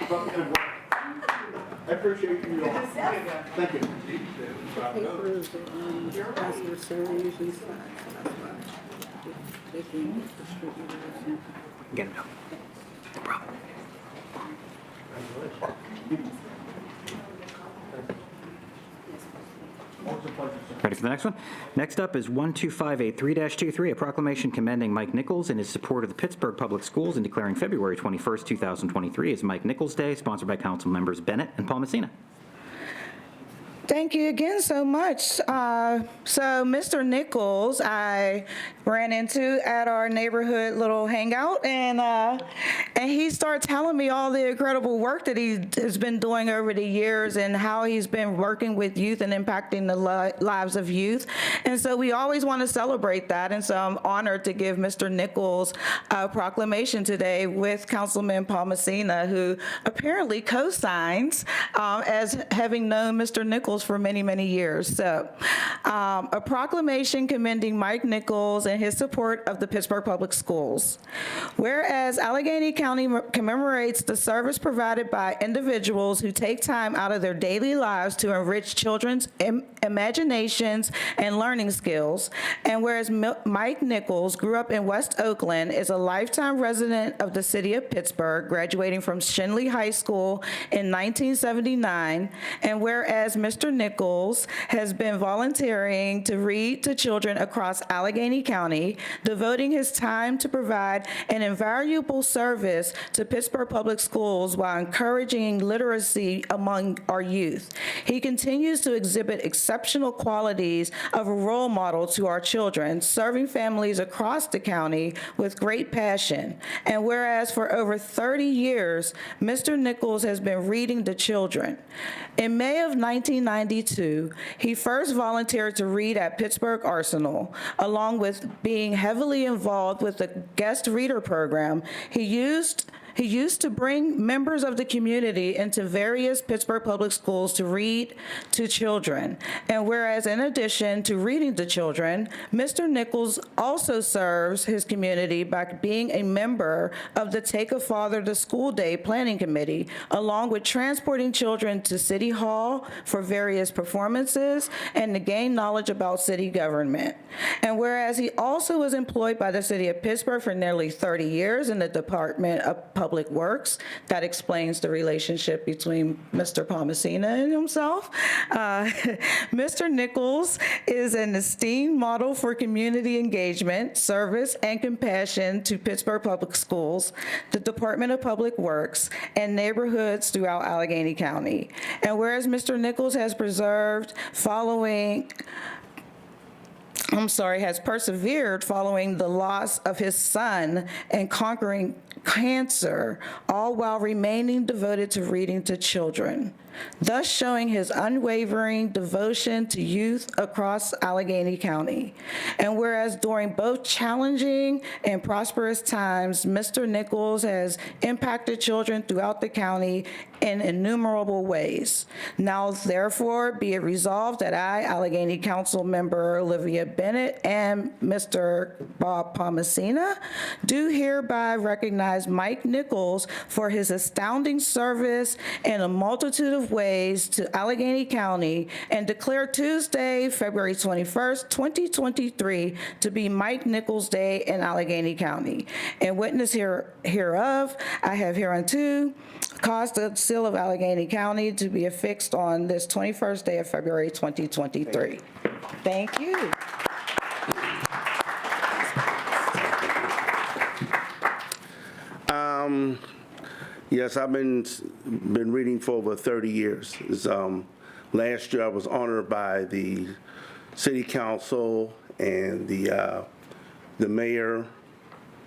I appreciate you all. Thank you. Papers as the series and such, so that's why they can distribute it. Get it out. No problem. Ready for the next one? Next up is 12583-23, a proclamation commending Mike Nichols in his support of the Pittsburgh Public Schools and declaring February 21st, 2023 as Mike Nichols Day, sponsored by Council Members Bennett and Palmasina. Thank you again so much. So Mr. Nichols, I ran into at our neighborhood little hangout, and he started telling me all the incredible work that he has been doing over the years and how he's been working with youth and impacting the lives of youth. And so we always want to celebrate that. And so I'm honored to give Mr. Nichols a proclamation today with Councilman Palmasina, who apparently co-signs as having known Mr. Nichols for many, many years. So a proclamation commending Mike Nichols and his support of the Pittsburgh Public Schools. Whereas Allegheny County commemorates the service provided by individuals who take time out of their daily lives to enrich children's imaginations and learning skills, and whereas Mike Nichols grew up in West Oakland, is a lifetime resident of the city of Pittsburgh, graduating from Shinley High School in 1979, and whereas Mr. Nichols has been volunteering to read to children across Allegheny County, devoting his time to provide an invaluable service to Pittsburgh Public Schools while encouraging literacy among our youth. He continues to exhibit exceptional qualities of a role model to our children, serving families across the county with great passion. And whereas for over 30 years, Mr. Nichols has been reading to children. In May of 1992, he first volunteered to read at Pittsburgh Arsenal. Along with being heavily involved with the guest reader program, he used to bring members of the community into various Pittsburgh Public Schools to read to children. And whereas in addition to reading to children, Mr. Nichols also serves his community by being a member of the Take a Father to School Day Planning Committee, along with transporting children to City Hall for various performances and to gain knowledge about city government. And whereas he also was employed by the city of Pittsburgh for nearly 30 years in the Department of Public Works. That explains the relationship between Mr. Palmasina and himself. Mr. Nichols is an esteemed model for community engagement, service, and compassion to Pittsburgh Public Schools, the Department of Public Works, and neighborhoods throughout Allegheny County. And whereas Mr. Nichols has persevered following the loss of his son and conquering cancer, all while remaining devoted to reading to children, thus showing his unwavering devotion to youth across Allegheny County. And whereas during both challenging and prosperous times, Mr. Nichols has impacted children throughout the county in innumerable ways. Now, therefore, be it resolved that I, Allegheny Council Member Olivia Bennett, and Mr. Bob Palmasina, do hereby recognize Mike Nichols for his astounding service in a multitude of ways to Allegheny County, and declare Tuesday, February 21st, 2023 to be Mike Nichols Day in Allegheny County. And witness hereof, I have hereunto caused the seal of Allegheny County to be affixed on this 21st day of February 2023. Thank you. Yes, I've been reading for over 30 years. Last year I was honored by the city council and the mayor,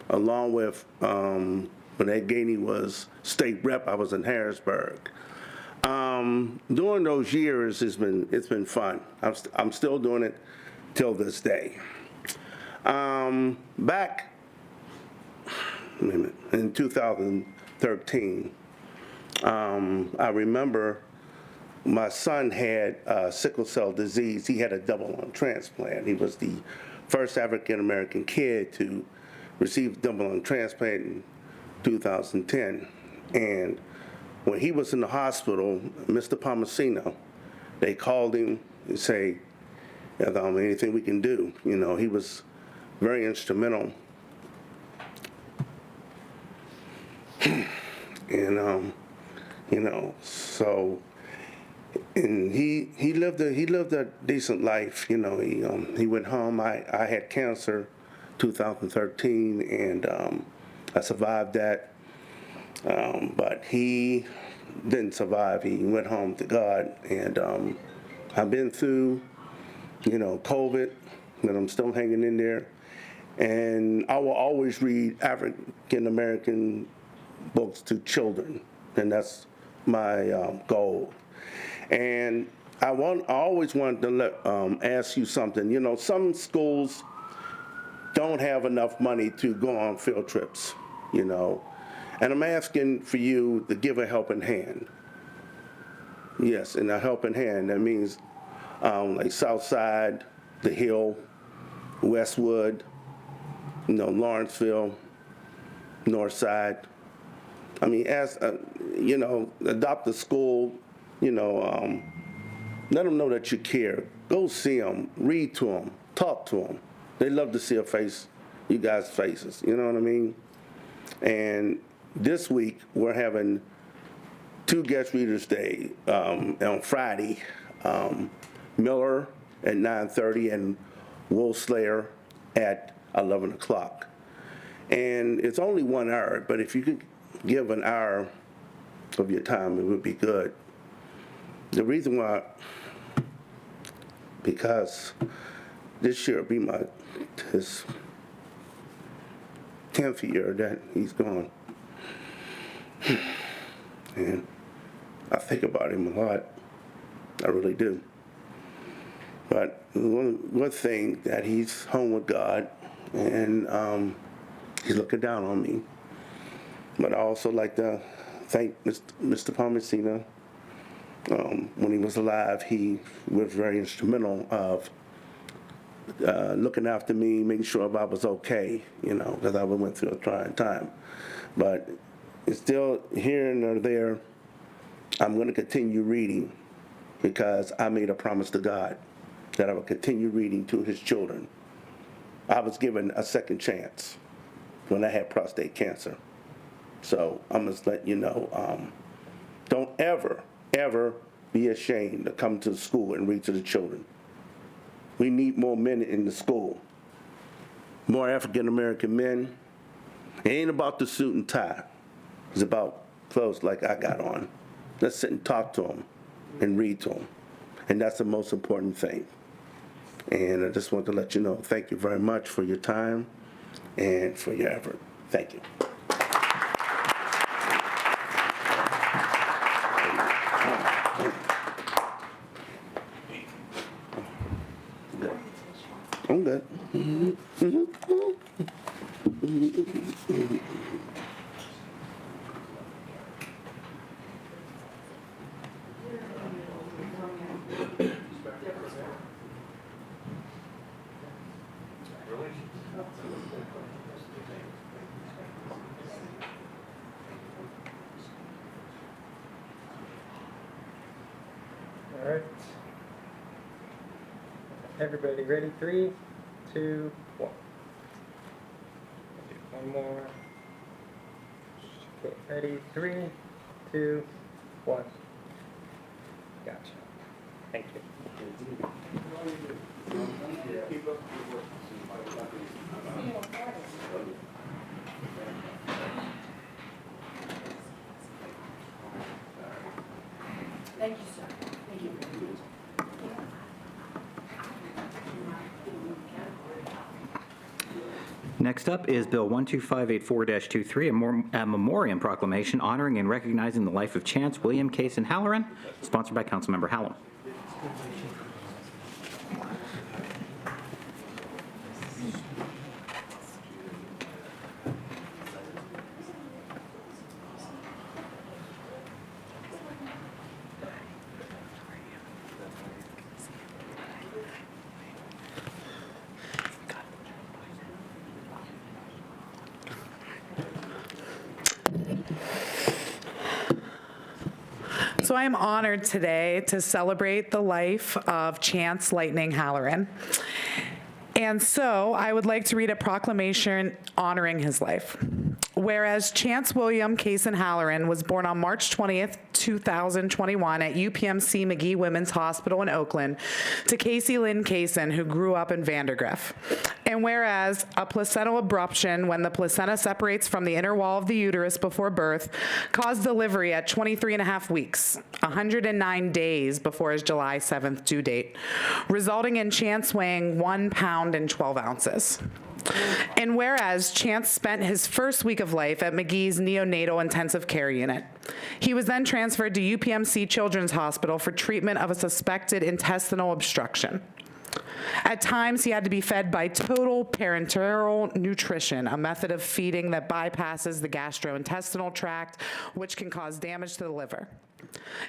along with when Allegheny was state rep. I was in Harrisburg. During those years, it's been fun. I'm still doing it till this day. Back in 2013, I remember my son had sickle cell disease. He had a double lung transplant. He was the first African-American kid to receive double lung transplant in 2010. And when he was in the hospital, Mr. Palmasino, they called him and say, anything we can do. You know, he was very instrumental. And, you know, so, and he lived a decent life. You know, he went home. I had cancer 2013, and I survived that. But he didn't survive. He went home to God, and I've been through, you know, COVID, but I'm still hanging in there. And I will always read African American books to children, and that's my goal. And I always wanted to ask you something. You know, some schools don't have enough money to go on field trips, you know, and I'm asking for you to give a helping hand. Yes, and a helping hand, that means like Southside, The Hill, Westwood, you know, Lawrenceville, Northside. I mean, you know, adopt a school, you know, let them know that you care. Go see them, read to them, talk to them. They love to see you guys' faces, you know what I mean? And this week, we're having 2 guest readers day on Friday, Miller at 9:30 and Will Slayer at 11 o'clock. And it's only 1 hour, but if you could give an hour of your time, it would be good. The reason why, because this year will be his 10th year that he's gone. And I think about him a lot. I really do. But one thing that he's home with God, and he's looking down on me. But I also like to thank Mr. Palmasino. When he was alive, he was very instrumental of looking after me, making sure I was okay, you know, because I went through a trying time. But it's still here and there, I'm going to continue reading because I made a promise to God that I would continue reading to his children. I was given a second chance when I had prostate cancer. So I'm just letting you know, don't ever be ashamed to come to school and read to the children. We need more men in the school, more African American men. It ain't about the suit and tie. It's about clothes like I got on. Let's sit and talk to them and read to them. And that's the most important thing. And I just want to let you know, thank you very much for your time and for your effort. Thank you. I'm good. All right. Everybody ready? 3, 2, 1. Do one more. Okay, ready? 3, 2, 1. Gotcha. Thank you. Thank you, sir. Thank you. Next up is Bill 12584-23, a memoriam proclamation honoring and recognizing the life of Chance William Case in Halloran, sponsored by Councilmember Hallam. So I am honored today to celebrate the life of Chance Lightning Halloran. And so I would like to read a proclamation honoring his life. Whereas Chance William Kaysen Halloran was born on March 20th, 2021 at UPMC McGee Women's Hospital in Oakland to Casey Lynn Kaysen, who grew up in Vandergrift. And whereas a placental abruption, when the placenta separates from the inner wall of the uterus before birth, caused delivery at 23 and a half weeks, 109 days before his July 7th due date, resulting in Chance weighing 1 pound and 12 ounces. And whereas Chance spent his first week of life at McGee's neonatal intensive care unit, he was then transferred to UPMC Children's Hospital for treatment of a suspected intestinal obstruction. At times, he had to be fed by total parenteral nutrition, a method of feeding that bypasses the gastrointestinal tract, which can cause damage to the liver.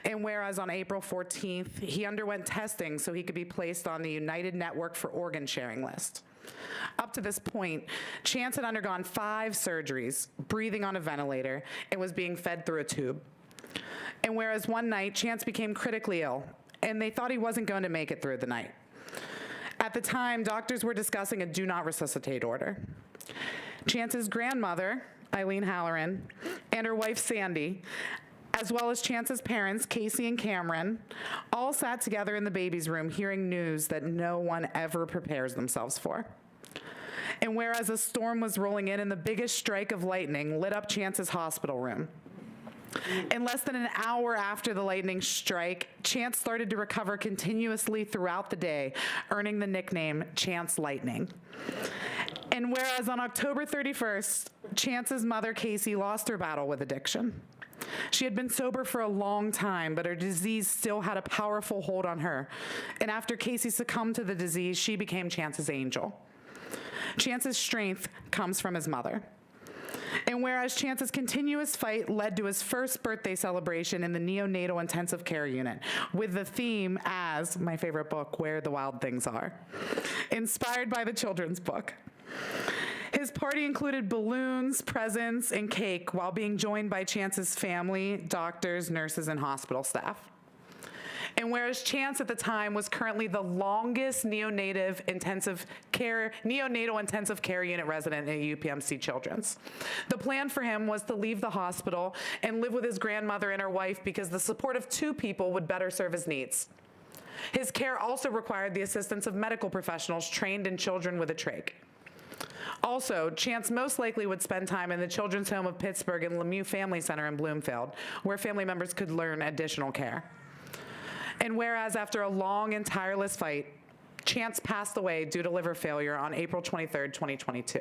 And whereas on April 14th, he underwent testing so he could be placed on the United Network for Organ Sharing list. Up to this point, Chance had undergone 5 surgeries, breathing on a ventilator, and was being fed through a tube. And whereas one night, Chance became critically ill, and they thought he wasn't going to make it through the night. At the time, doctors were discussing a do not resuscitate order. Chance's grandmother, Eileen Halloran, and her wife, Sandy, as well as Chance's parents, Casey and Cameron, all sat together in the baby's room hearing news that no one ever prepares themselves for. And whereas a storm was rolling in and the biggest strike of lightning lit up Chance's hospital room, in less than an hour after the lightning strike, Chance started to recover continuously throughout the day, earning the nickname Chance Lightning. And whereas on October 31st, Chance's mother, Casey, lost her battle with addiction. She had been sober for a long time, but her disease still had a powerful hold on her. And after Casey succumbed to the disease, she became Chance's angel. Chance's strength comes from his mother. And whereas Chance's continuous fight led to his first birthday celebration in the neonatal intensive care unit, with the theme as, my favorite book, Where the Wild Things Are, inspired by the children's book. His party included balloons, presents, and cake, while being joined by Chance's family, doctors, nurses, and hospital staff. And whereas Chance at the time was currently the longest neonatal intensive care unit resident at UPMC Children's, the plan for him was to leave the hospital and live with his grandmother and her wife because the support of 2 people would better serve his needs. His care also required the assistance of medical professionals trained in children with a trach. Also, Chance most likely would spend time in the Children's Home of Pittsburgh and Lemieux Family Center in Bloomfield, where family members could learn additional care. And whereas after a long and tireless fight, Chance passed away due to liver failure on April 23rd, 2022.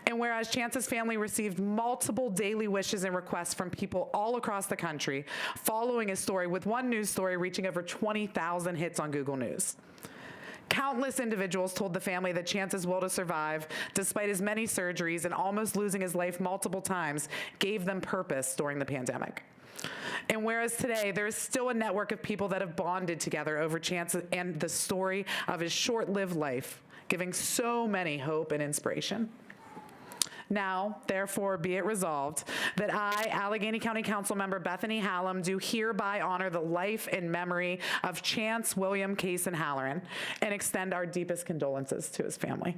And whereas Chance's family received multiple daily wishes and requests from people all across the country following his story, with one news story reaching over 20,000 hits on Google News. Countless individuals told the family that Chance's will to survive, despite his many surgeries and almost losing his life multiple times, gave them purpose during the pandemic. And whereas today there is still a network of people that have bonded together over Chance and the story of his short-lived life, giving so many hope and inspiration. Now, therefore, be it resolved that I, Allegheny County Council Member Bethany Hallam, do hereby honor the life and memory of Chance William Kaysen Halloran and extend our deepest condolences to his family.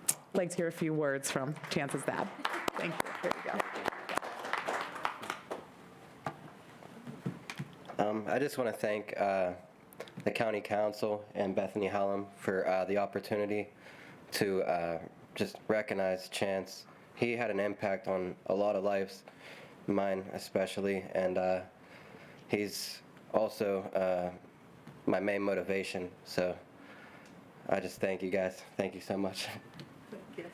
I'd like to hear a few words from Chance's dad. Thank you. Here you go. I just want to thank the County Council and Bethany Hallam for the opportunity to just recognize Chance. He had an impact on a lot of lives, mine especially, and he's also my main motivation. So I just thank you guys. Thank you so much. Thank you.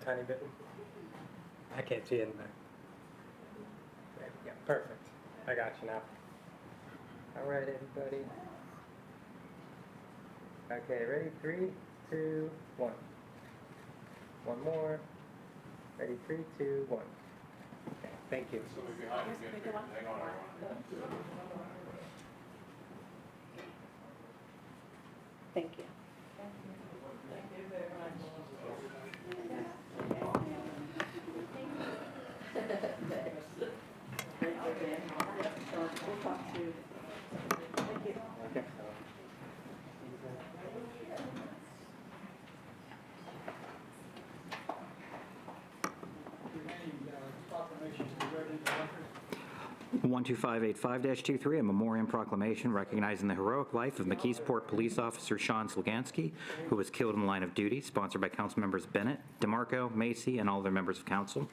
Tiny bit. I can't see it in there. There we go. Perfect. I got you now. All right, everybody. Okay, ready? 3, 2, 1. One more. Ready? 3, 2, 1. Okay, thank you. Thank you. We'll talk to you. Thank you. Proclamation to be read into the record. 12585-23, a memoriam proclamation recognizing the heroic life of McKeesport Police Officer Sean Sloganski, who was killed in the line of duty, sponsored by Council Members Bennett, DeMarco, Macy, and all other members of council.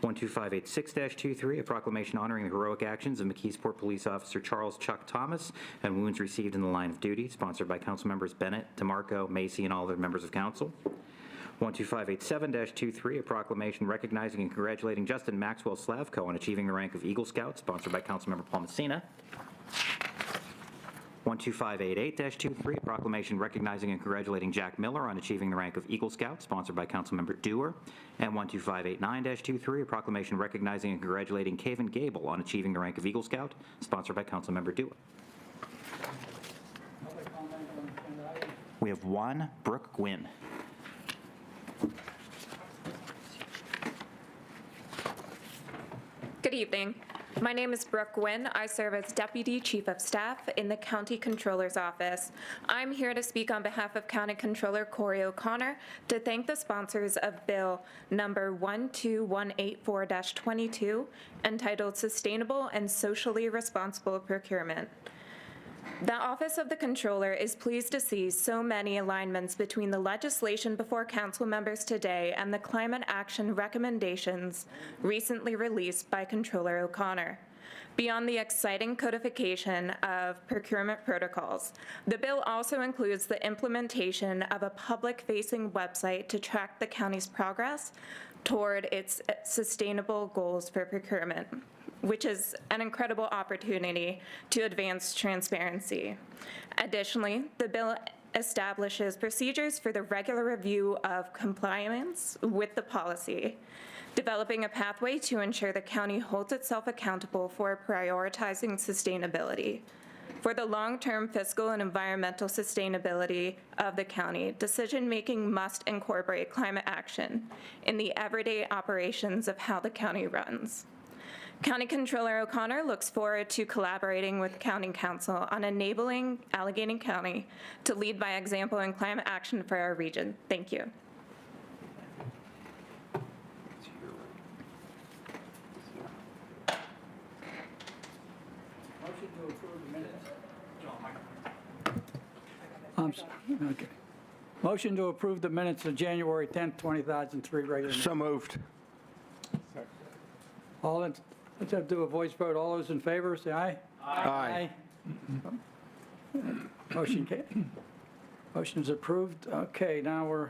12586-23, a proclamation honoring the heroic actions of McKeesport Police Officer Charles Chuck Thomas and wounds received in the line of duty, sponsored by Council Members Bennett, DeMarco, Macy, and all other members of council. 12587-23, a proclamation recognizing and congratulating Justin Maxwell Slavko on achieving the rank of Eagle Scout, sponsored by Councilmember Paul Messina. 12588-23, a proclamation recognizing and congratulating Jack Miller on achieving the rank of Eagle Scout, sponsored by Councilmember Dewar. And 12589-23, a proclamation recognizing and congratulating Cavan Gable on achieving the rank of Eagle Scout, sponsored by Councilmember Dewar. Public comment on agenda item. We have one, Brooke Gwynn. Good evening. My name is Brooke Gwynn. I serve as Deputy Chief of Staff in the County Controller's Office. I'm here to speak on behalf of County Controller Corey O'Connor to thank the sponsors of Bill number 12184-22, entitled Sustainable and Socially Responsible Procurement. The Office of the Controller is pleased to see so many alignments between the legislation before council members today and the climate action recommendations recently released by Controller O'Connor. Beyond the exciting codification of procurement protocols, the bill also includes the implementation of a public-facing website to track the county's progress toward its sustainable goals for procurement, which is an incredible opportunity to advance transparency. Additionally, the bill establishes procedures for the regular review of compliance with the policy, developing a pathway to ensure the county holds itself accountable for prioritizing sustainability. For the long-term fiscal and environmental sustainability of the county, decision-making must incorporate climate action in the everyday operations of how the county runs. County Controller O'Connor looks forward to collaborating with County Council on enabling Allegheny County to lead by example in climate action for our region. Thank you. Motion to approve the minutes. Okay. Motion to approve the minutes of January 10th, 2003 regular meeting. So moved. All in, let's have to do a voice vote. All those in favor, say aye. Aye. Motion's approved. Okay, now we're,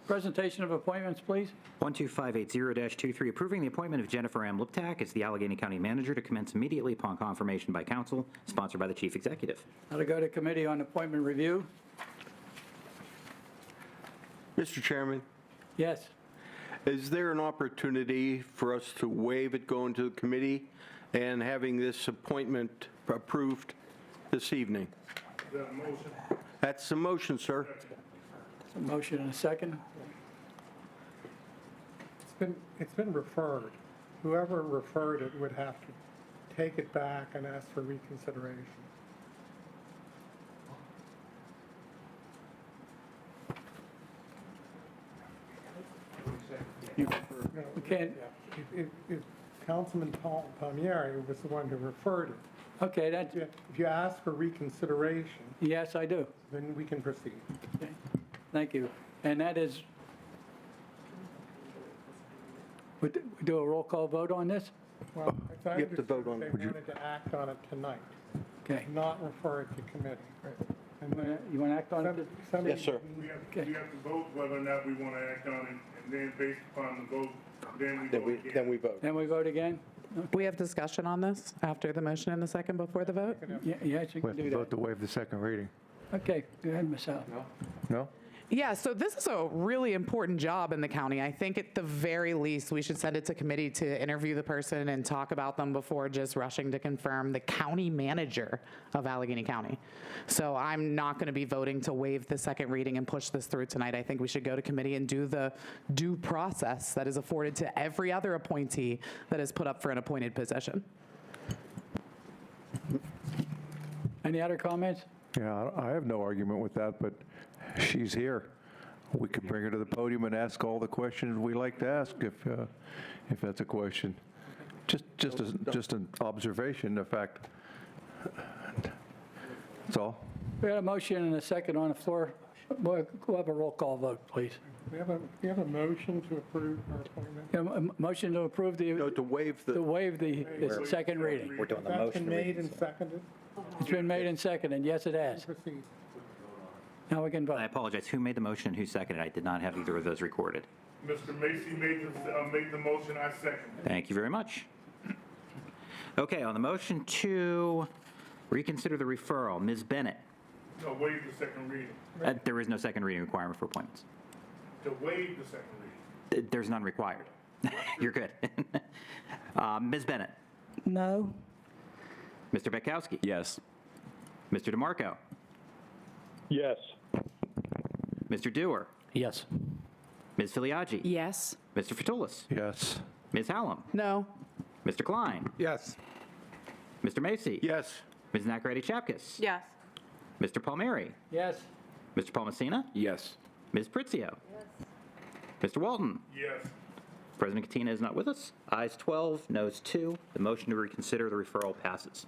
presentation of appointments, please. 12580-23, approving the appointment of Jennifer M. Liptak as the Allegheny County Manager to commence immediately upon confirmation by council, sponsored by the Chief Executive. Now to go to Committee on Appointment Review. Mr. Chairman, Yes. is there an opportunity for us to waive it going to the committee and having this appointment approved this evening? That's the motion, sir. A motion and a second. It's been referred. Whoever referred it would have to take it back and ask for reconsideration. We can't, If Councilman Palmieri was the one who referred it, okay, that's, if you ask for reconsideration, yes, I do. then we can proceed. Okay. Thank you. And that is, we do a roll call vote on this? Well, as I You have to vote on understood, it. they wanted to act on it tonight, Okay. not refer it to committee. And then You want to act on it? somebody- Yes, sir. We have Okay. to vote whether or not we want to act on it, and then based upon the vote, then we Then vote we, again. then we vote. Then we vote again? We have discussion on this after the motion and the second before the vote? Yes, you We can have to do vote that. to waive the second reading. Okay, go ahead, Ms. Allen. No? Yeah, so this is a really important job in the county. I think at the very least, we should send it to committee to interview the person and talk about them before just rushing to confirm the county manager of Allegheny County. So I'm not going to be voting to waive the second reading and push this through tonight. I think we should go to committee and do the due process that is afforded to every other appointee that is put up for an appointed position. Any other comments? Yeah, I have no argument with that, but she's here. We can bring her to the podium and ask all the questions we like to ask if that's a question. Just an observation, in fact. That's all. We had a motion and a second on the floor. We'll have a roll call vote, please. We have a motion to approve our appointment. A motion to approve No, to waive to the, waive the second reading. We're doing the That's motion been to read. made and seconded. It's been made and seconded, yes, it has. Proceed. Now we can vote. I apologize. Who made the motion and who seconded? I did not have either of those recorded. Mr. Macy made the motion, I second. Thank you very much. Okay, on the motion to reconsider the referral, Ms. Bennett. No, waive the second reading. There is no second reading requirement for appointments. To waive the second reading. There's none required. You're good. Ms. Bennett. No. Mr. Betkowski. Yes. Mr. DeMarco. Yes. Mr. Dewar. Yes. Ms. Filiaggi. Yes. Mr. Fatulis. Yes. Ms. Hallam. No. Mr. Klein. Yes. Mr. Macy. yes. Ms. Nacarati-Chapkus. Yes. Mr. Palmieri. Yes. Mr. Palmasina. Yes. Ms. Pritzio. Mr. Walton. Yes. President Katina is not with us. Ayes 12, noes 2. The motion to reconsider the referral passes.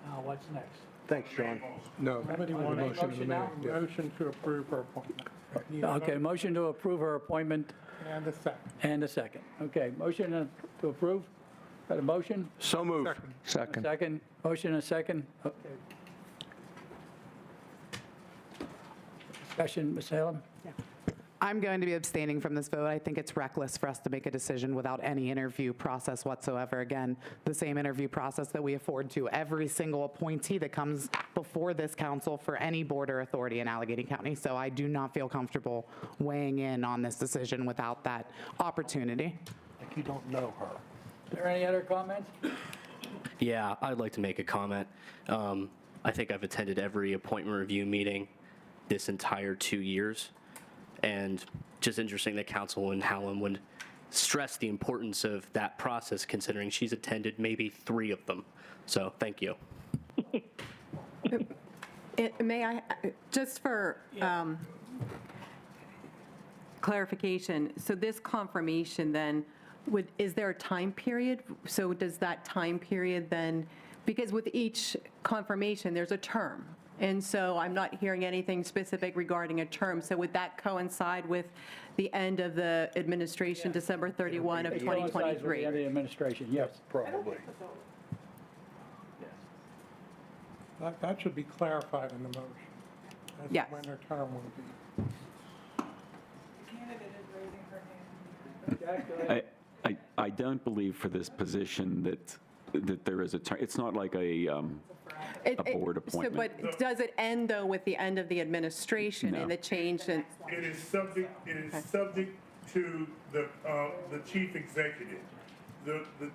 Now, what's next? Thanks, John. No. Somebody wanted a motion now? motion to approve her appointment. Need a Okay, motion to approve her appointment mo- And a second. and a second. Okay, motion to approve. Got a motion? So moved. Second. Second. Motion and a second. Okay. Discussion, Ms. Hallam? I'm going to be abstaining from this vote. I think it's reckless for us to make a decision without any interview process whatsoever. Again, the same interview process that we afford to every single appointee that comes before this council for any board or authority in Allegheny County. So I do not feel comfortable weighing in on this decision without that opportunity. Like you don't know her. Are there any other comments? Yeah, I'd like to make a comment. I think I've attended every appointment review meeting this entire 2 years. And just interesting that Councilwoman Hallam would stress the importance of that process, considering she's attended maybe 3 of them. So thank you. May I, just for clarification, so this confirmation then, is there a time period? So does that time period then, because with each confirmation, there's a term. And so I'm not hearing anything specific regarding a term. So would that coincide with the end of the administration, December 31 of It coincides with the 2023? end of the administration, yes. Probably. That should be clarified in the motion. As to Yes. when her term will be. I don't believe for this position that there is a term. It's not like a board appointment. But does it end, though, with the end of the administration and No. the change in? It is subject to the chief executive.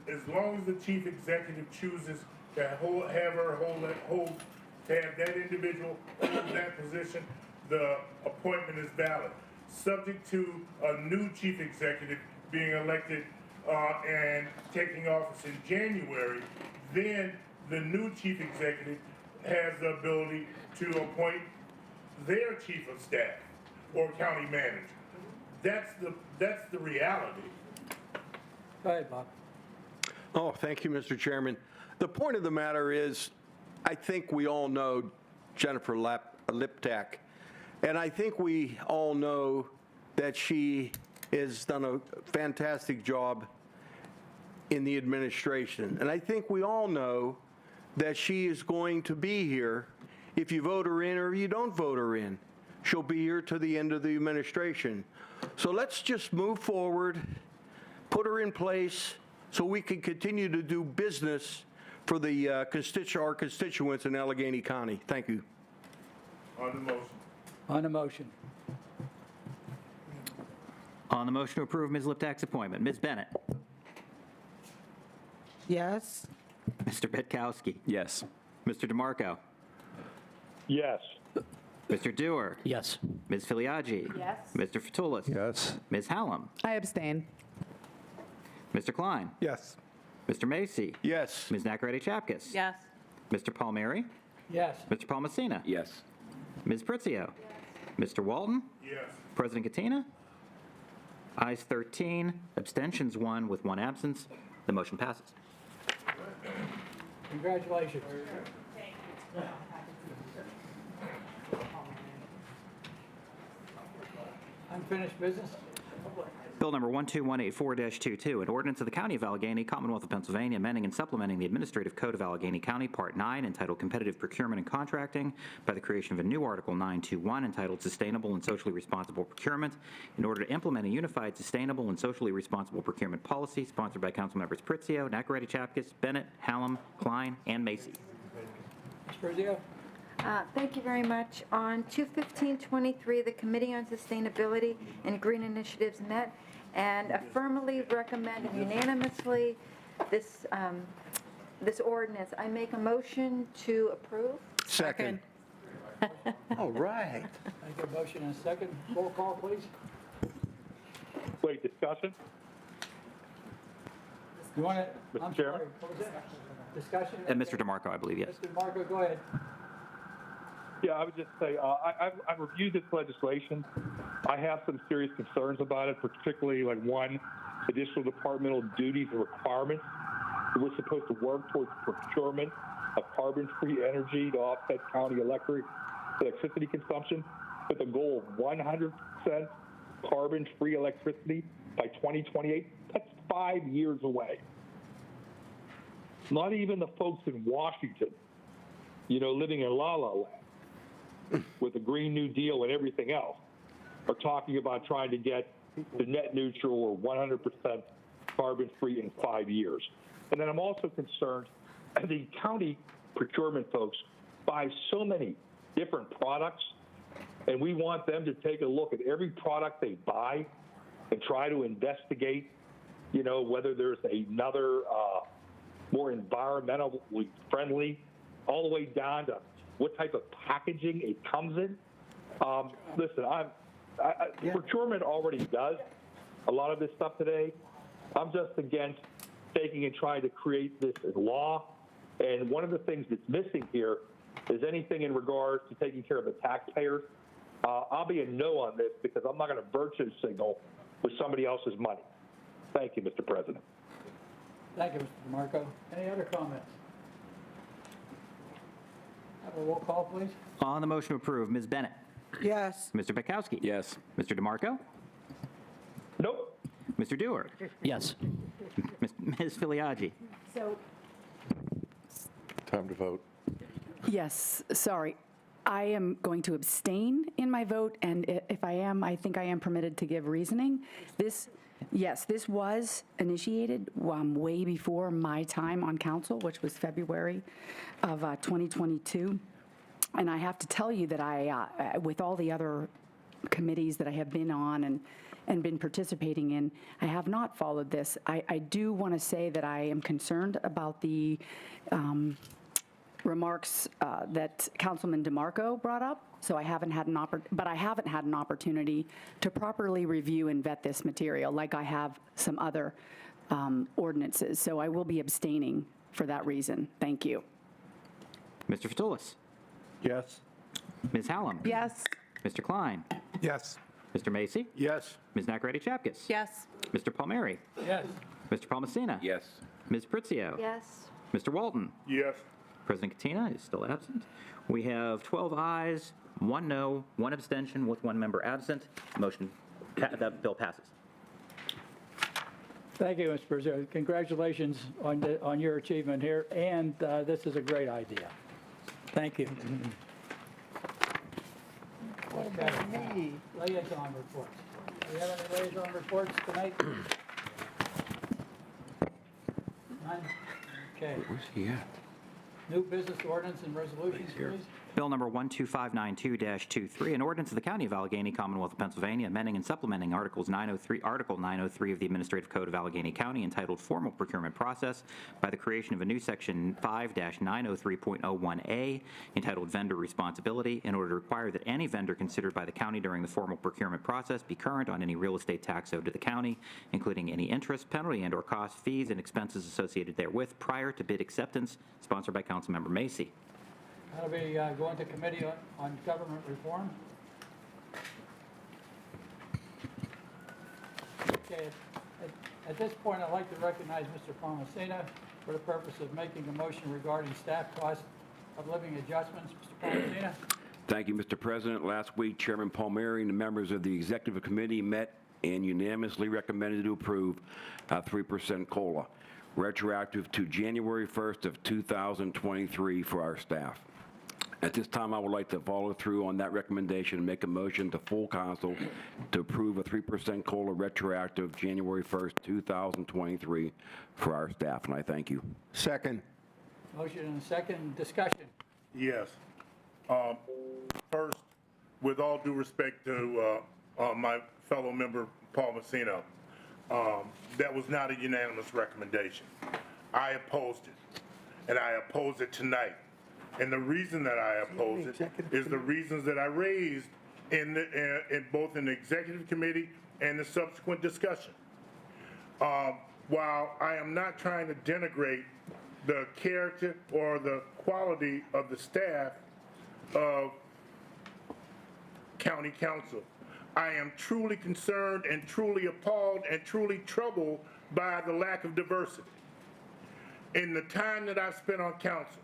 As long as the chief executive chooses to have that individual hold that position, the appointment is valid. Subject to a new chief executive being elected and taking office in January, then the new chief executive has the ability to appoint their chief of staff or county manager. That's the reality. Go ahead, Bob. Oh, thank you, Mr. Chairman. The point of the matter is, I think we all know Jennifer Liptak, and I think we all know that she has done a fantastic job in the administration. And I think we all know that she is going to be here if you vote her in or you don't vote her in. She'll be here to the end of the administration. So let's just move forward, put put her in place so we can continue to do business for the our constituents in Allegheny County. Thank you. On the motion. On the motion. On the motion to approve Ms. Liptak's appointment, Ms. Bennett. Yes. Mr. Petkowski. Yes. Mr. DeMarco. Yes. Mr. Dewar. Yes. Ms. Filiaggi. Yes. Mr. Fatulis. Yes. Ms. Hallam. I abstain. Mr. Klein. Yes. Mr. Macy. Yes. Ms. Nacarati-Chapkus. Yes. Mr. Palmieri. Yes. Mr. Palmasina. Yes. Ms. Pritzio. Mr. Walton. Yes. President Katina. Ayes 13, abstentions 1 with 1 absence. The motion passes. Congratulations. Unfinished business? Bill number 12184-22, an ordinance of the County of Allegheny, Commonwealth of Pennsylvania, amending and supplementing the Administrative Code of Allegheny County, Part 9, entitled Competitive Procurement and Contracting, by the creation of a new Article 921 entitled Sustainable and Socially Responsible Procurement, in order to implement a unified, sustainable, and socially responsible procurement policy, sponsored by Councilmembers Pritzio, Nacarati-Chapkus, Bennett, Hallam, Klein, and Macy. Ms. Brazio? Thank you very much. On 2/15/23, the Committee on Sustainability and Green Initiatives met and affirmatively recommended unanimously this ordinance. I make a motion to approve. Second. All right. Make a motion and a second. Roll call, please. Wait, discussion? You want to? Mr. Chairman? Sorry, what was that? Discussion? And Mr. DeMarco, I believe, yes. Mr. DeMarco, go ahead. Yeah, I would just say, I've reviewed this legislation. I have some serious concerns about it, particularly like one, additional departmental duties and requirements. We're supposed to work towards procurement of carbon-free energy to offset county electricity consumption with a goal of 100% carbon-free electricity by 2028. That's 5 years away. Not even the folks in Washington, living in La La Land, with the Green New Deal and everything else, are talking about trying to get to net neutral or 100% carbon-free in 5 years. And then I'm also concerned, the county procurement folks buy so many different products, and we want them to take a look at every product they buy and try to investigate, whether there's another more environmentally friendly, all the way down to what type of packaging it comes in. Listen, procurement already does a lot of this stuff today. I'm just against taking and trying to create this as law. And one of the things that's missing here is anything in regards to taking care of the taxpayers. I'll be a no on this because I'm not going to virtue signal with somebody else's money. Thank you, Mr. President. Thank you, Mr. DeMarco. Any other comments? Have a roll call, please. On the motion to approve, Ms. Bennett. Yes. Mr. Petkowski. Yes. Mr. DeMarco. Nope. Mr. Dewar. Yes. Ms. Filiaggi. So, Time to vote. Yes, sorry. I am going to abstain in my vote, and if I am, I think I am permitted to give reasoning. This was initiated way before my time on council, which was February of 2022. And I have to tell you that I, with all the other committees that I have been on and been participating in, I have not followed this. I do want to say that I am concerned about the remarks that Councilman DeMarco brought up. So I haven't had an opportunity to properly review and vet this material like I have some other ordinances. So I will be abstaining for that reason. Thank you. Mr. Fatulis. Yes. Ms. Hallam. Yes. Mr. Klein. Yes. Mr. Macy. Yes. Ms. Nacarati-Chapkus. Yes. Mr. Palmieri. Yes. Mr. Palmasina. Yes. Ms. Pritzio. Yes. Mr. Walton. Yes. President Katina is still absent. We have 12 ayes, 1 no, 1 abstention with 1 member absent. That bill passes. Thank you, Mr. Brazio. Congratulations on your achievement here, and this is a great idea. Thank you. Okay. Liaison reports. Do we have any liaison reports tonight? None? Okay. Where's he at? New business ordinance and resolutions, please. Bill number 12592-23, an ordinance of the County of Allegheny, Commonwealth of Pennsylvania, amending and supplementing Article 903 of the Administrative Code of Allegheny County entitled Formal Procurement Process by the creation of a new Section 5-903.01A entitled Vendor Responsibility in order to require that any vendor considered by the county during the formal procurement process be current on any real estate tax owed to the county, including any interest, penalty, and/or cost, fees, and expenses associated therewith prior to bid acceptance, sponsored by Councilmember Macy. That'll be going to committee on government reform. Okay, at this point, I'd like to recognize Mr. Palmacina for the purpose of making a motion regarding staff cost of living adjustments. Mr. Palmacina? Thank you, Mr. President. Last week, Chairman Palmieri and the members of the Executive Committee met and unanimously recommended to approve a 3% COLA, retroactive to January 1st of 2023 for our staff. At this time, I would like to follow through on that recommendation and make a motion to full council to approve a 3% COLA retroactive January 1st, 2023 for our staff, and I thank you. Second. Motion and a second. Discussion. Yes. First, with all due respect to my fellow member, Paul Messina, that was not a unanimous recommendation. I opposed it, and I oppose it tonight. And the reason that I oppose it is the reasons that I raised in both in the executive committee and the subsequent discussion. While I am not trying to denigrate the character or the quality of the staff of county council, I am truly concerned and truly appalled and truly troubled by the lack of diversity. In the time that I've spent on council,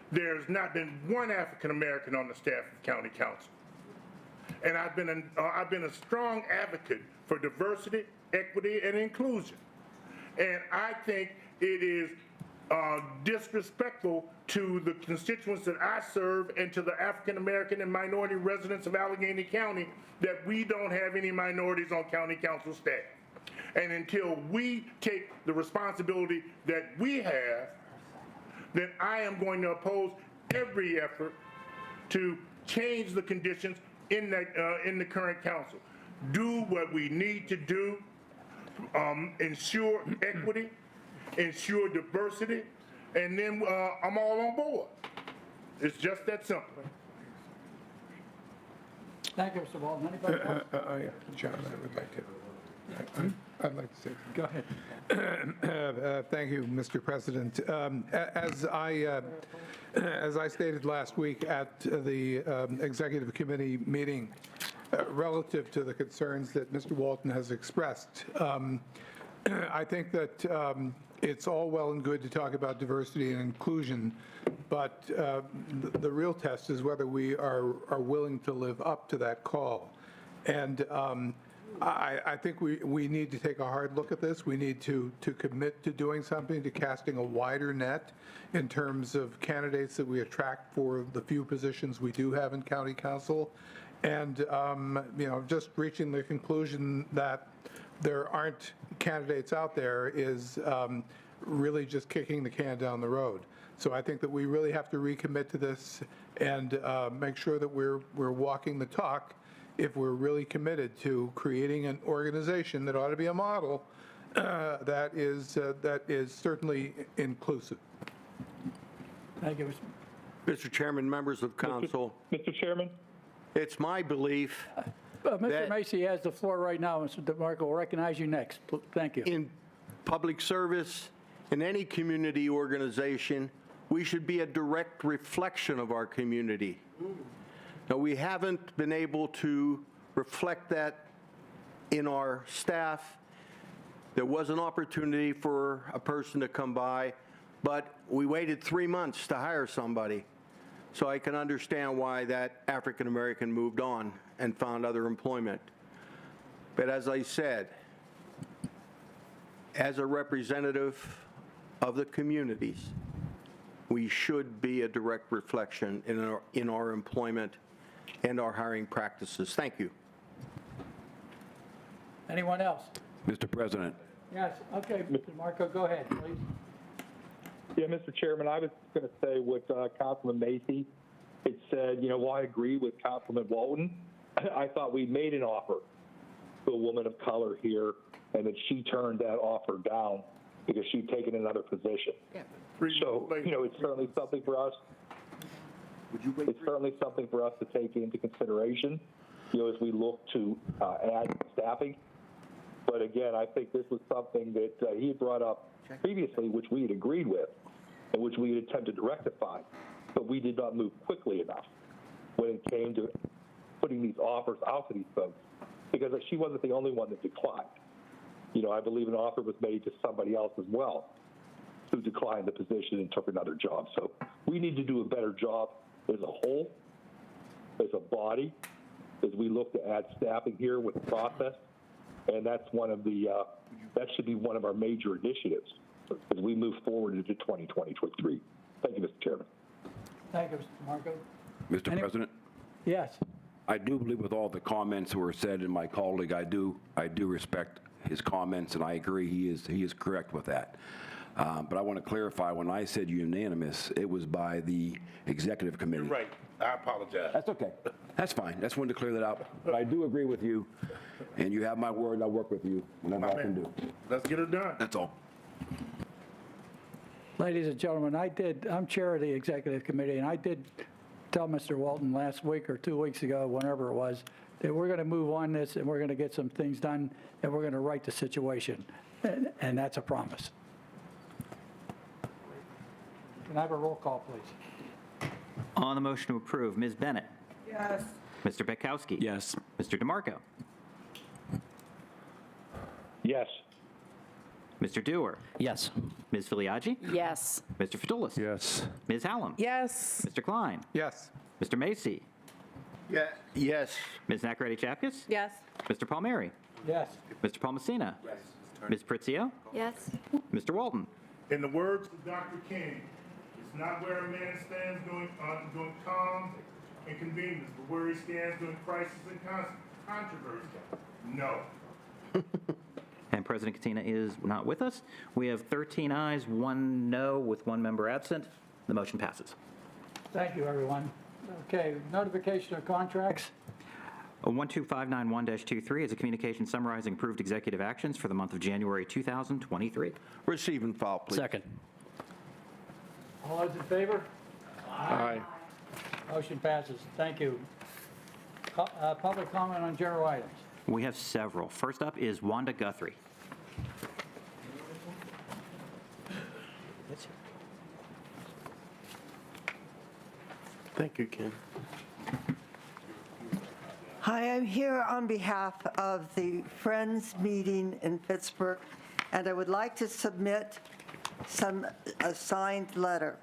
there's not been one African American on the staff of county council. And I've been a strong advocate for diversity, equity, and inclusion. And I think it is disrespectful to the constituents that I serve and to the African American and minority residents of Allegheny County that we don't have any minorities on county council staff. And until we take the responsibility that we have, then I am going to oppose every effort to change the conditions in the current council. Do what we need to do, ensure equity, ensure diversity, and then I'm all on board. It's just that simple. Thank you, Mr. Walton. Anybody else? John, I would like to. I'd like to say. Go ahead. Thank you, Mr. President. As I stated last week at the Executive Committee meeting, relative to the concerns that Mr. Walton has expressed, I think that it's all well and good to talk about diversity and inclusion, but the real test is whether we are willing to live up to that call. And I think we need to take a hard look at this. We need to commit to doing something, to casting a wider net in terms of candidates that we attract for the few positions we do have in county council. And, just reaching the conclusion that there aren't candidates out there is really just kicking the can down the road. So I think that we really have to recommit to this and make sure that we're walking the talk if we're really committed to creating an organization that ought to be a model that is certainly inclusive. Thank you, Mr. Chairman, members of council. Mr. Chairman? It's my belief Mr. Macy has the floor right now. Mr. DeMarco will recognize you next. Thank you. In public service, in any community organization, we should be a direct reflection of our community. Now, we haven't been able to reflect that in our staff. There was an opportunity for a person to come by, but we waited 3 months to hire somebody. So I can understand why that African American moved on and found other employment. But as I said, as a representative of the communities, we should be a direct reflection in our employment and our hiring practices. Thank you. Anyone else? Mr. President, Yes, okay, Mr. Marco, go ahead, please. Yeah, Mr. Chairman, I was going to say what Councilman Macy had said, well, I agree with Councilman Walton. I thought we made an offer to a woman of color here, and that she turned that offer down because she'd taken another position. Yeah. So, it's certainly something for us. It's certainly something for us to take into consideration, as we look to add staffing. But again, I think this was something that he had brought up previously, which we had agreed with, and which we had attempted to rectify, but we did not move quickly enough when it came to putting these offers out to these folks, because she wasn't the only one that declined. I believe an offer was made to somebody else as well who declined the position and took another job. So we need to do a better job as a whole, as a body, as we look to add staffing here with the process. And that's one of the, that should be one of our major initiatives as we move forward into 2023. Thank you, Mr. Chairman. Thank you, Mr. Marco. Mr. President, Yes. I do believe with all the comments that were said, and my colleague, I do respect his comments, and I agree he is correct with that. But I want to clarify, when I said unanimous, it was by the executive committee. You're right. I apologize. That's okay. That's fine. Just wanted to clear that out. But I do agree with you, and you have my word. I'll work with you whenever I can do. Let's get it done. That's all. Ladies and gentlemen, I'm chair of the executive committee, and I did tell Mr. Walton last week or 2 weeks ago, whenever it was, that we're going to move on this and we're going to get some things done and we're going to right the situation. And that's a promise. Can I have a roll call, please? On the motion to approve, Ms. Bennett. Yes. Mr. Petkowski. Yes. Mr. DeMarco. Yes. Mr. Dewar. Yes. Ms. Filiaggi. Yes. Mr. Fatulis. Yes. Ms. Hallam. Yes. Mr. Klein. Yes. Mr. Macy. Yes. Ms. Nacarati Chapkus. Yes. Mr. Palmieri. Yes. Mr. Palmasina. Ms. Pritzio. Yes. Mr. Walton. In the words of Dr. King, it's not where a man stands during calm and convenience, but where he stands during crisis and controversy. No. And President Katina is not with us. We have 13 ayes, 1 no, with 1 member absent. The motion passes. Thank you, everyone. Okay, notification of contracts. 12591-23 is a communication summarizing approved executive actions for the month of January 2023. Receive and file, please. Second. All those in favor? Aye. Motion passes. Thank you. Public comment on general items. We have several. First up is Wanda Guthrie. Thank you, Ken. Hi, I'm here on behalf of the Friends meeting in Pittsburgh, and I would like to submit a signed letter.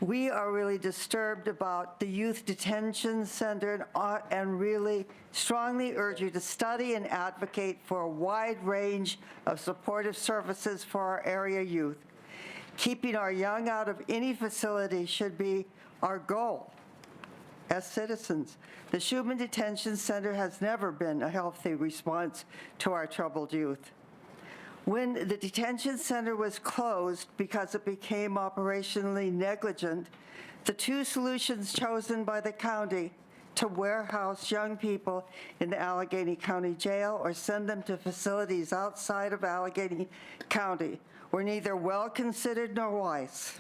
We are really disturbed about the youth detention center and really strongly urge you to study and advocate for a wide range of supportive services for our area youth. Keeping our young out of any facility should be our goal as citizens. The Schumann Detention Center has never been a healthy response to our troubled youth. When the detention center was closed because it became operationally negligent, the 2 solutions chosen by the county to warehouse young people in the Allegheny County Jail or send them to facilities outside of Allegheny County were neither well-considered nor wise.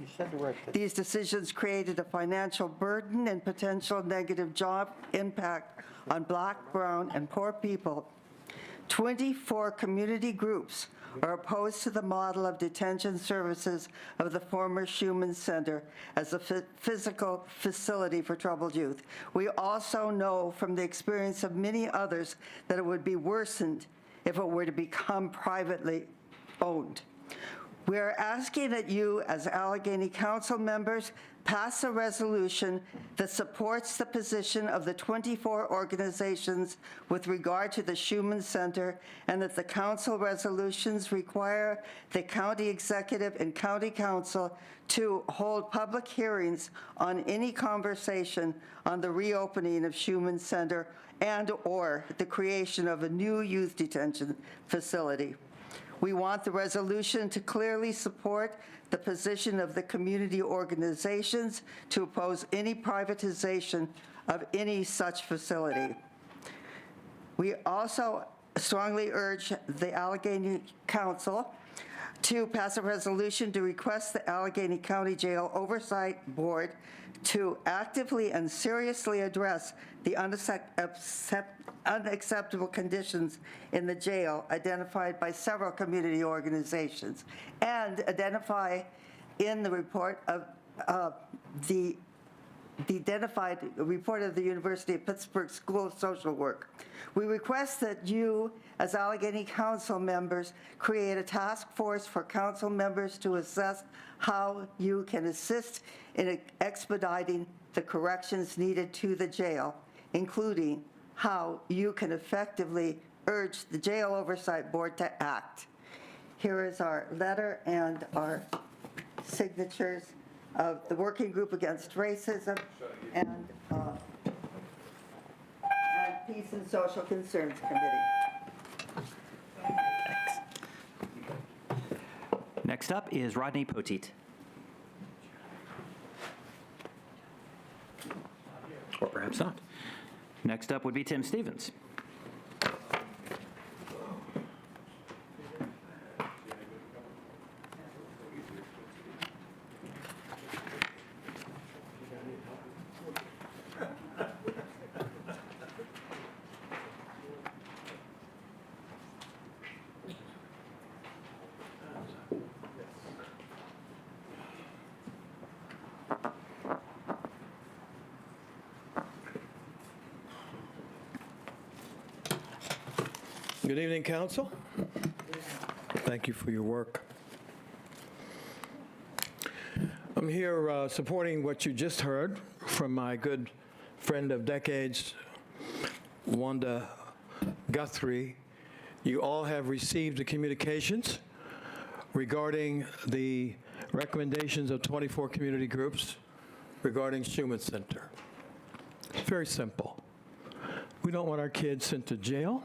These decisions created a financial burden and potential negative job impact on Black, brown, and poor people. 24 community groups are opposed to the model of detention services of the former Schumann Center as a physical facility for troubled youth. We also know from the experience of many others that it would be worsened if it were to become privately owned. We are asking that you, as Allegheny Council members, pass a resolution that supports the position of the 24 organizations with regard to the Schumann Center, and that the council resolutions require the county executive and county council to hold public hearings on any conversation on the reopening of Schumann Center and/or the creation of a new youth detention facility. We want the resolution to clearly support the position of the community organizations to oppose any privatization of any such facility. We also strongly urge the Allegheny Council to pass a resolution to request the Allegheny County Jail Oversight Board to actively and seriously address the unacceptable conditions in the jail identified by several community organizations, and identify in the report of the identified report of the University of Pittsburgh School of Social Work. We request that you, as Allegheny Council members, create a task force for council members to assess how you can assist in expediting the corrections needed to the jail, including how you can effectively urge the Jail Oversight Board to act. Here is our letter and our signatures of the Working Group Against Racism and Peace and Social Concerns Committee. Next up is Rodney Poteet. Or perhaps not. Next up would be Tim Stevens. Good evening, Council. Thank you for your work. I'm here supporting what you just heard from my good friend of decades, Wanda Guthrie. You all have received the communications regarding the recommendations of 24 community groups regarding Schumann Center. It's very simple. We don't want our kids sent to jail.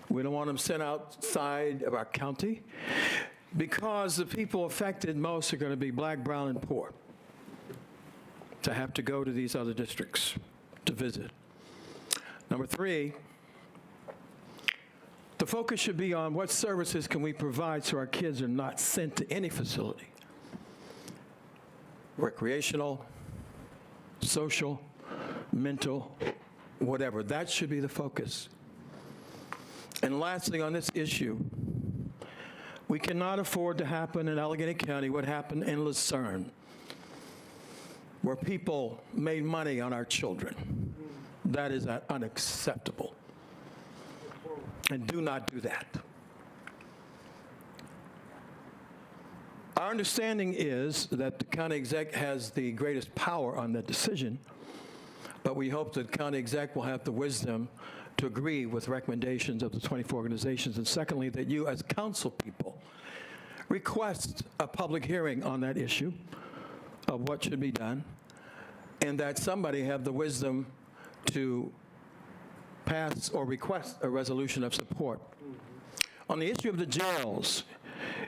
We don't want them sent outside of our county because the people affected most are going to be black, brown, and poor to have to go to these other districts to visit. Number three, the focus should be on what services can we provide so our kids are not sent to any facility. Recreational, social, mental, whatever. That should be the focus. And lastly, on this issue, we cannot afford to happen in Allegheny County what happened in Lucerne, where people made money on our children. That is unacceptable. And do not do that. Our understanding is that the county exec has the greatest power on that decision, but we hope that county exec will have the wisdom to agree with recommendations of the 24 organizations. And secondly, that you as council people request a public hearing on that issue of what should be done, and that somebody have the wisdom to pass or request a resolution of support. On the issue of the jails,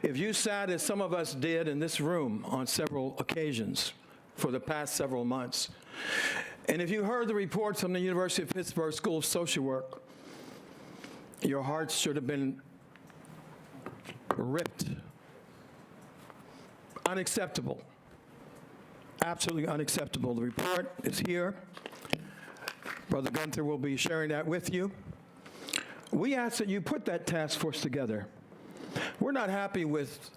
if you sat as some of us did in this room on several occasions for the past several months, and if you heard the reports from the University of Pittsburgh School of Social Work, your hearts should have been ripped. Unacceptable. Absolutely unacceptable. The report is here. Brother Gunther will be sharing that with you. We ask that you put that task force together. We're not happy with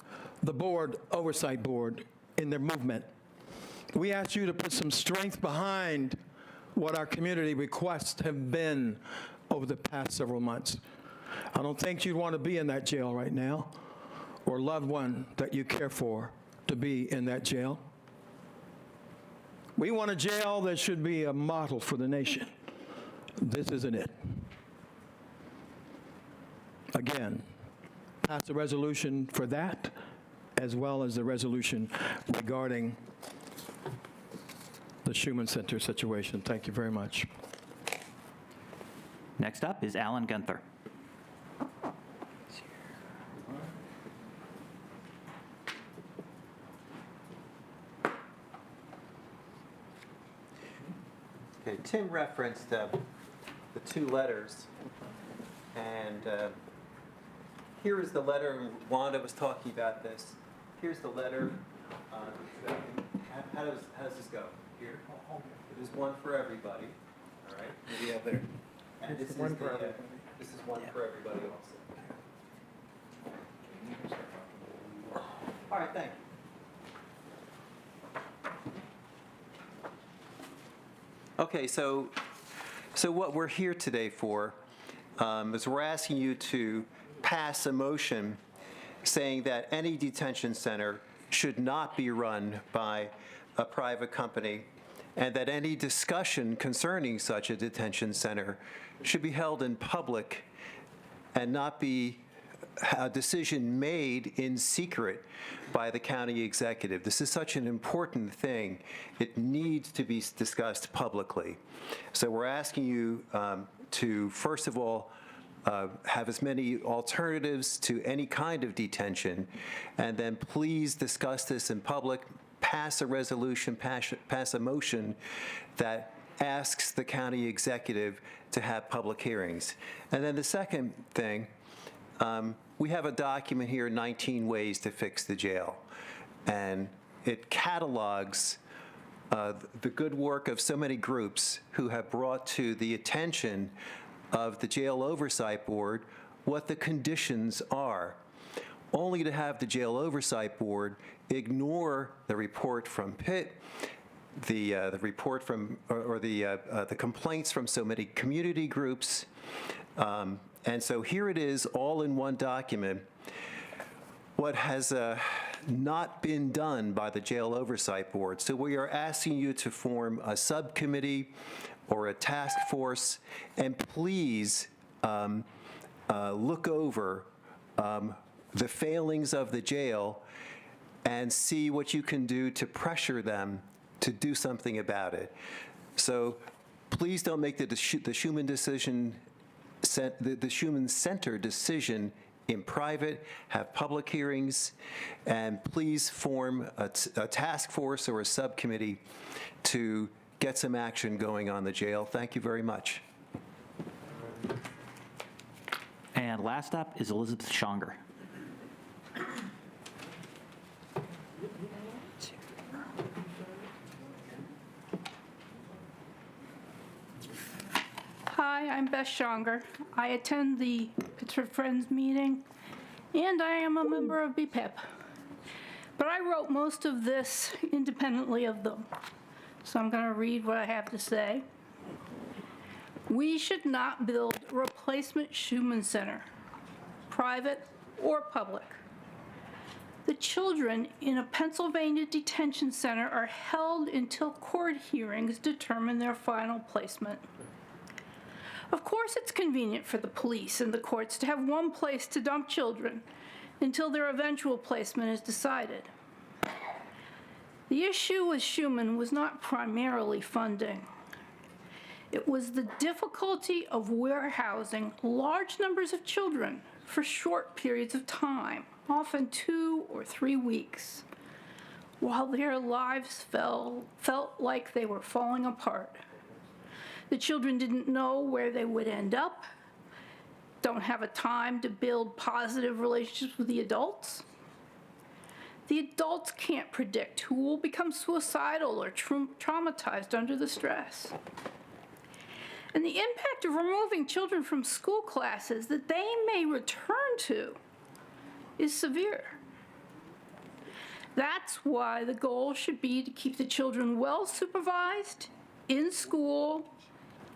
the board, oversight board, in their movement. We ask you to put some strength behind what our community requests have been over the past several months. I don't think you'd want to be in that jail right now, or loved one that you care for to be in that jail. We want a jail that should be a model for the nation. This isn't it. Again, pass a resolution for that, as well as the resolution regarding the Schumann Center situation. Thank you very much. Next up is Alan Gunther. Okay, Tim referenced the two letters, and here is the letter, and Wanda was talking about this. Here's the letter. How does this go? Here? It is one for everybody, all right? Maybe up there. And this is one for everybody. This is one for everybody also. All right, thank you. Okay, so what we're here today for is we're asking you to pass a motion saying that any detention center should not be run by a private company, and that any discussion concerning such a detention center should be held in public and not be a decision made in secret by the county executive. This is such an important thing. It needs to be discussed publicly. So we're asking you to, first of all, have as many alternatives to any kind of detention, and then please discuss this in public, pass a resolution, pass a motion that asks the county executive to have public hearings. And then the second thing, we have a document here, 19 Ways to Fix the Jail, and it catalogs the good work of so many groups who have brought to the attention of the Jail Oversight Board what the conditions are, only to have the Jail Oversight Board ignore the report from Pitt, the report from, or the complaints from so many community groups. And so here it is, all in one document, what has not been done by the Jail Oversight Board. So we are asking you to form a subcommittee or a task force, and please look over the failings of the jail and see what you can do to pressure them to do something about it. So please don't make the Schuman decision, the Schuman-centered decision in private, have public hearings, and please form a task force or a subcommittee to get some action going on the jail. Thank you very much. And last up is Elizabeth Schonger. Hi, I'm Beth Schonger. I attend the Pittsburgh Friends meeting, and I am a member of BPIP. But I wrote most of this independently of them. So I'm going to read what I have to say. We should not build a replacement Schuman Center, private or public. The children in a Pennsylvania detention center are held until court hearings determine their final placement. Of course, it's convenient for the police and the courts to have one place to dump children until their eventual placement is decided. The issue with Schuman was not primarily funding. It was the difficulty of warehousing large numbers of children for short periods of time, often 2 or 3 weeks, while their lives felt like they were falling apart. The children didn't know where they would end up, don't have a time to build positive relationships with the adults. The adults can't predict who will become suicidal or traumatized under the stress. And the impact of removing children from school classes that they may return to is severe. That's why the goal should be to keep the children well supervised in school,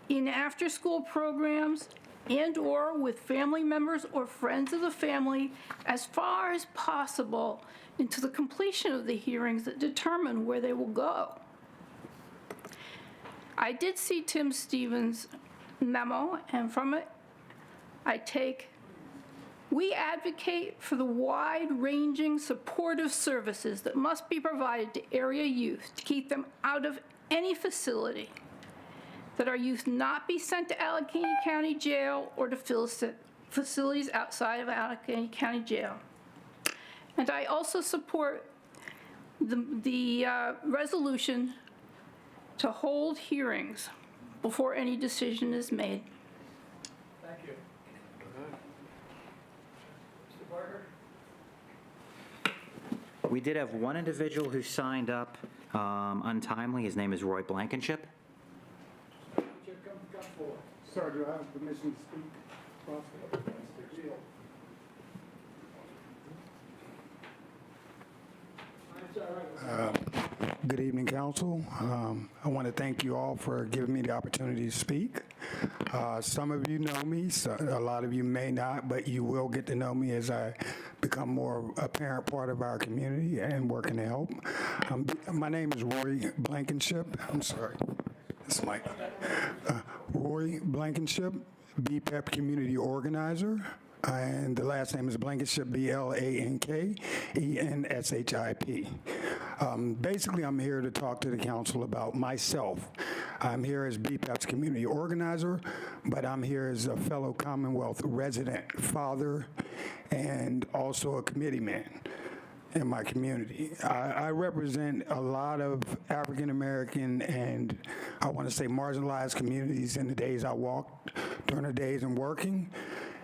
in after-school programs, and/or with family members or friends of the family as far as possible into the completion of the hearings that determine where they will go. I did see Tim Stevens' memo, and from it, I take, we advocate for the wide-ranging supportive services that must be provided to area youth to keep them out of any facility, that our youth not be sent to Allegheny County Jail or to facilities outside of Allegheny County Jail. And I also support the resolution to hold hearings before any decision is made. Thank you. Mr. Barker? We did have one individual who signed up untimely. His name is Roy Blankenship. Come forward. Sir, do I have permission to speak? Good evening, Council. I want to thank you all for giving me the opportunity to speak. Some of you know me, so a lot of you may not, but you will get to know me as I become more apparent part of our community and working to help. My name is Roy Blankenship. I'm sorry. It's Mike. Roy Blankenship, BPEP Community Organizer. And the last name is Blankenship, Blankenship. Basically, I'm here to talk to the council about myself. I'm here as BPEP's community organizer, but I'm here as a fellow Commonwealth resident, father, and also a committee man in my community. I represent a lot of African American and I want to say marginalized communities in the days I walked, during the days I'm working.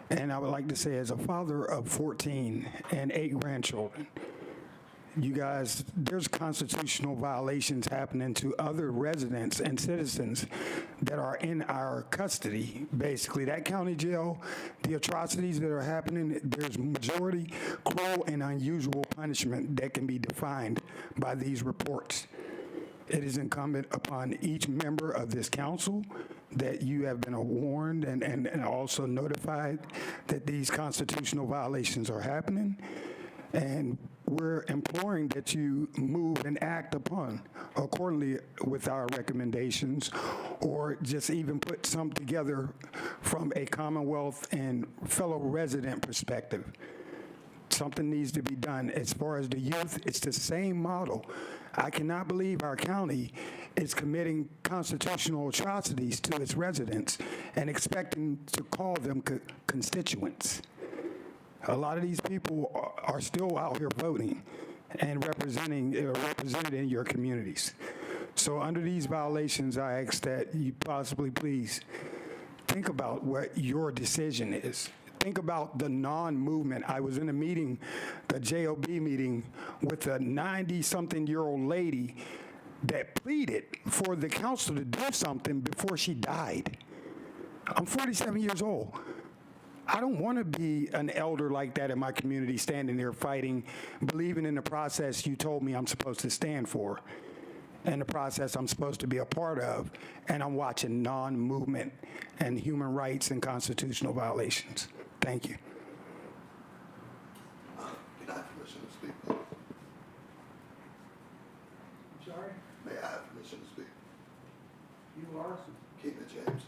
And I would like to say, as a father of 14 and 8 grandchildren, you guys, there's constitutional violations happening to other residents and citizens that are in our custody, basically. That county jail, the atrocities that are happening, there's majority cruel and unusual punishment that can be defined by these reports. It is incumbent upon each member of this council that you have been warned and also notified that these constitutional violations are happening. And we're imploring that you move and act upon accordingly with our recommendations, or just even put some together from a Commonwealth and fellow resident perspective. Something needs to be done. As far as the youth, it's the same model. I cannot believe our county is committing constitutional atrocities to its residents and expecting to call them constituents. A lot of these people are still out here voting and represented in your communities. So under these violations, I ask that you possibly please think about what your decision is. Think about the non-movement. I was in a meeting, the JOB meeting, with a 90-something-year-old lady that pleaded for the council to do something before she died. I'm 47 years old. I don't want to be an elder like that in my community, standing there fighting, believing in the process you told me I'm supposed to stand for, and the process I'm supposed to be a part of, and I'm watching non-movement and human rights and constitutional violations. Thank you. Can I have permission to speak? Sorry? May I have permission to speak? You are? Keena James.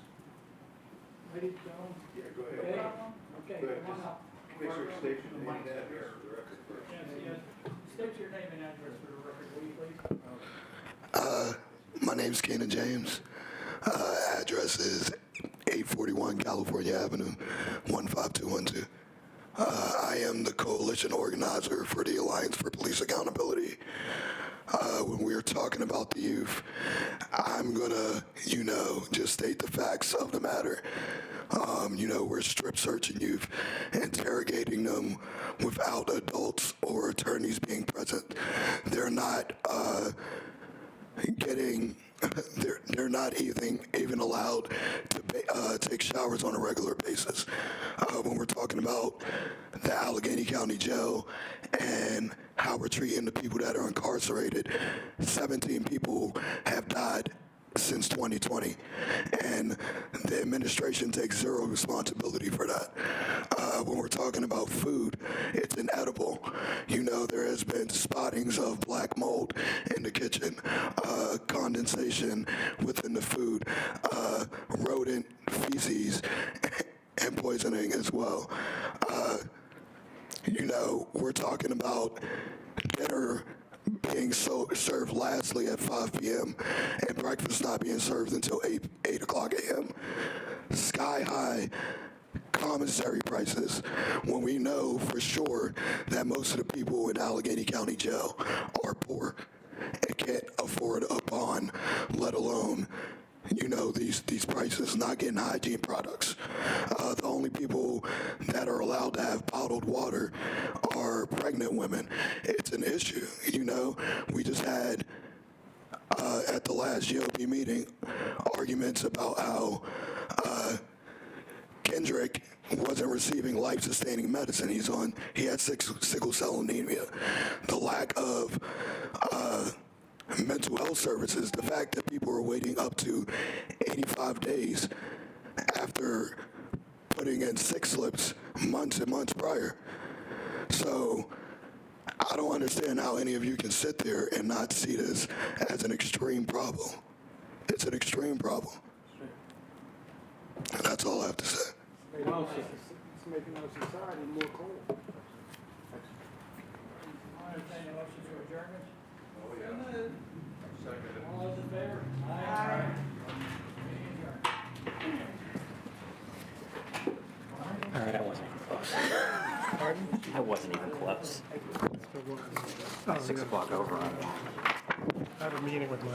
Ladies, gentlemen? Yeah, go ahead. Okay, come on up. Make sure you state your name and address for the record. Yes. State your name and address for the record, will you please? My name's Keena James. Address is 841 California Avenue, 15212. I am the coalition organizer for the Alliance for Police Accountability. When we are talking about the youth, I'm gonna, just state the facts of the matter. We're strip searching youth, interrogating them without adults or attorneys being present. They're not they're not even allowed to take showers on a regular basis. When we're talking about the Allegheny County Jail and how we're treating the people that are incarcerated, 17 people have died since 2020, and the administration takes zero responsibility for that. When we're talking about food, it's inedible. There has been spottings of black mold in the kitchen, condensation within the food, rodent feces, and poisoning as well. We're talking about dinner being served lastly at 5 p.m. and breakfast not being served until 8 o'clock a.m. Sky high commissary prices when we know for sure that most of the people in Allegheny County Jail are poor and can't afford a bond, let alone these prices, not getting hygiene products. The only people that are allowed to have bottled water are pregnant women. It's an issue, We just had, at the last GOP meeting, arguments about how Kendrick wasn't receiving life-sustaining medicine. He had sickle cell anemia. The lack of mental health services, the fact that people are waiting up to 85 days after putting in sick slips months and months prior. So I don't understand how any of you can sit there and not see this as an extreme problem. It's an extreme problem. And that's all I have to say. It's making our society more cold. All those in favor? Aye. All right, I wasn't even close. I wasn't even close. 6 o'clock over. I have a meeting with my